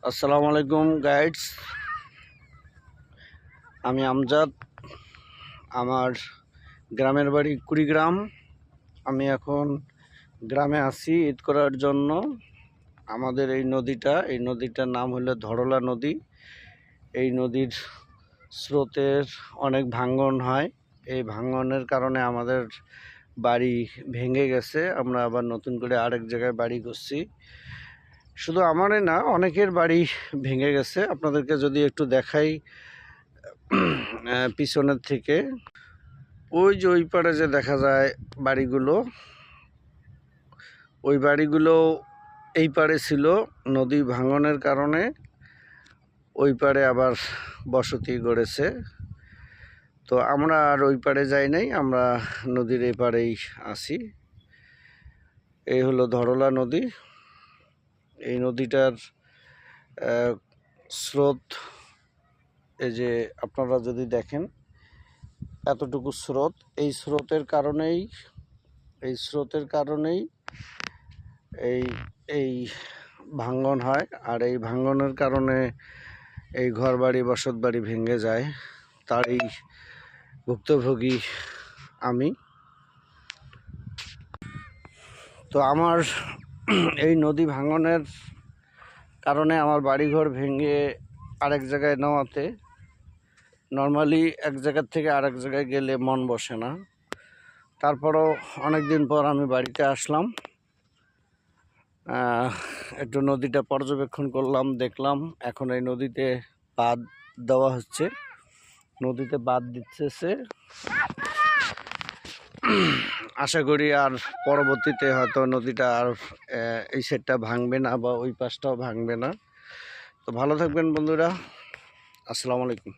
আসসালামু আলাইকুম গাইডস। আমি আমজাদ। আমার গ্রামের বাড়ি কুড়িগ্রাম। আমি এখন গ্রামে আছি ঈদ করার জন্য। আমাদের এই নদীটার নাম হলো ধরলা নদী। এই নদীর স্রোতের অনেক ভাঙ্গন হয়। এই ভাঙ্গনের কারণে আমাদের বাড়ি ভেঙে গেছে। আমরা আবার নতুন করে আরেক জায়গায় বাড়ি করছি। শুধু আমারই না, অনেকের বাড়ি ভেঙে গেছে। আপনাদেরকে যদি একটু দেখাই পিছনের থেকে, ওই যে ওই পারে যে দেখা যায় বাড়িগুলো, ওই বাড়িগুলো এই পারে ছিল। নদী ভাঙনের কারণে ওই পারে আবার বসতি গড়েছে। তো আমরা আর ওই পারে যাই নাই, আমরা নদীর এই পারেই আছি। এই হলো ধরলা নদী। এই নদীটার স্রোত, এই যে আপনারা যদি দেখেন এতটুকু স্রোত, এই স্রোতের কারণেই এই এই ভাঙ্গন হয়। আর এই ভাঙ্গনের কারণে এই ঘরবাড়ি বসতবাড়ি ভেঙে যায়। তারই ভুক্তভোগী আমি। তো আমার এই নদী ভাঙ্গনের কারণে আমার বাড়িঘর ভেঙে আরেক জায়গায় নেওয়াতে, নর্মালি এক জায়গার থেকে আরেক জায়গায় গেলে মন বসে না। তারপরও অনেক দিন পর আমি বাড়িতে আসলাম, একটু নদীটা পর্যবেক্ষণ করলাম, দেখলাম এখন এই নদীতে বাঁধ দেওয়া হচ্ছে। নদীতে বাঁধ দিচ্ছে। আশা করি আর পরবর্তীতে হয়তো নদীটা আর এই সাইডটা ভাঙবে না বা ওই পাশটাও ভাঙবে না। তো ভালো থাকবেন বন্ধুরা। আসসালামু আলাইকুম।